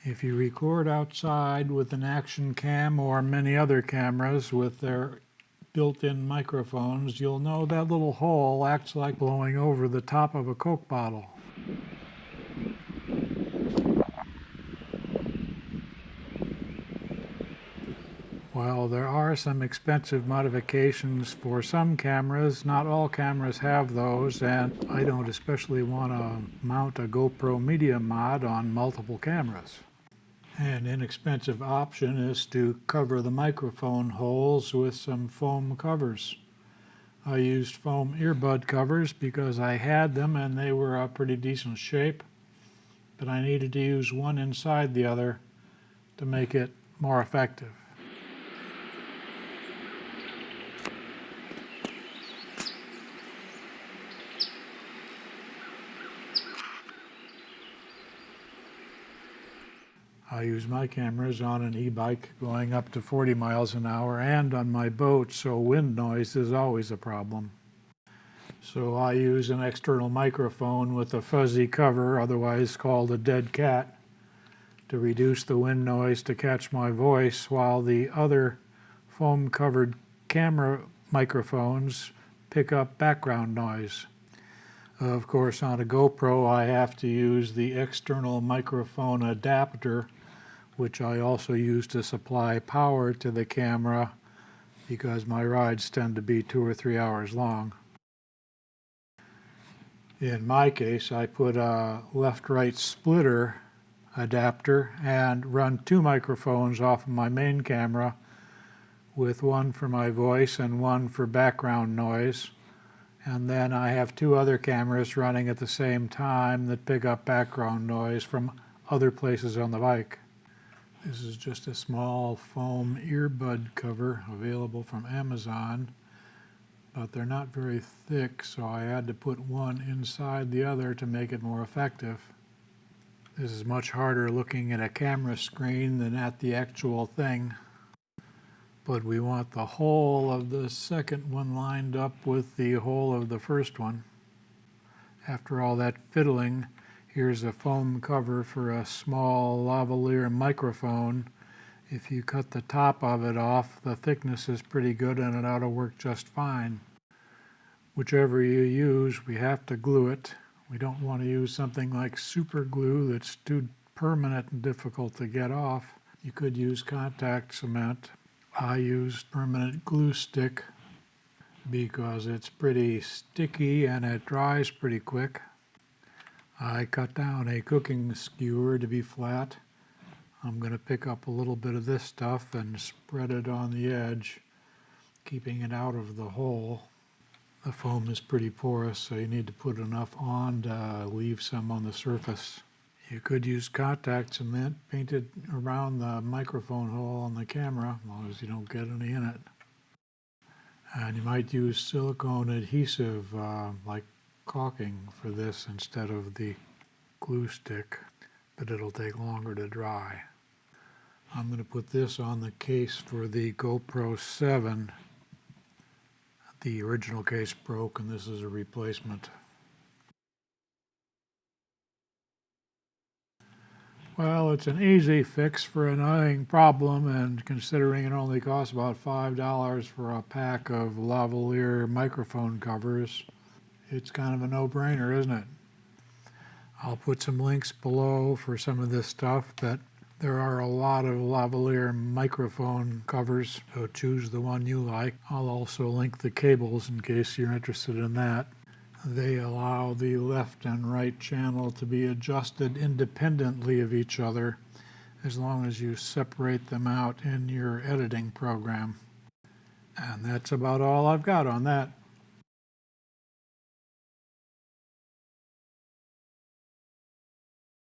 If you record outside with an action cam or many other cameras with their built-in microphones, you'll know that little hole acts like blowing over the top of a Coke bottle. Well, there are some expensive modifications for some cameras. Not all cameras have those, and I don't especially want to mount a GoPro Media Mod on multiple cameras. An inexpensive option is to cover the microphone holes with some foam covers. I used foam earbud covers because I had them and they were a pretty decent shape, but I needed to use one inside the other to make it more effective. I use my cameras on an e-bike going up to 40 miles an hour and on my boat, so wind noise is always a problem. So I use an external microphone with a fuzzy cover, otherwise called a dead cat, to reduce the wind noise to catch my voice, while the other foam-covered camera microphones pick up background noise. Of course, on a GoPro, I have to use the external microphone adapter, which I also use to supply power to the camera because my rides tend to be 2 or 3 hours long. In my case, I put a left-right splitter adapter and run 2 microphones off of my main camera, with one for my voice and one for background noise. And then I have 2 other cameras running at the same time that pick up background noise from other places on the bike. This is just a small foam earbud cover available from Amazon, but they're not very thick, so I had to put one inside the other to make it more effective. This is much harder looking at a camera screen than at the actual thing. But we want the hole of the second one lined up with the hole of the first one. After all that fiddling, here's a foam cover for a small lavalier microphone. If you cut the top of it off, the thickness is pretty good and it ought to work just fine. Whichever you use, we have to glue it. We don't want to use something like super glue that's too permanent and difficult to get off. You could use contact cement. I used permanent glue stick because it's pretty sticky and it dries pretty quick. I cut down a cooking skewer to be flat. I'm going to pick up a little bit of this stuff and spread it on the edge, keeping it out of the hole. The foam is pretty porous, so you need to put enough on to leave some on the surface. You could use contact cement painted around the microphone hole on the camera, as long as you don't get any in it. And you might use silicone adhesive, like caulking, for this instead of the glue stick, but it'll take longer to dry. I'm going to put this on the case for the GoPro 7. The original case broke and this is a replacement. Well, it's an easy fix for an annoying problem, and considering it only costs about $5 for a pack of lavalier microphone covers, it's kind of a no-brainer, isn't it? I'll put some links below for some of this stuff, but there are a lot of lavalier microphone covers, so choose the one you like. I'll also link the cables in case you're interested in that. They allow the left and right channel to be adjusted independently of each other as long as you separate them out in your editing program. And that's about all I've got on that.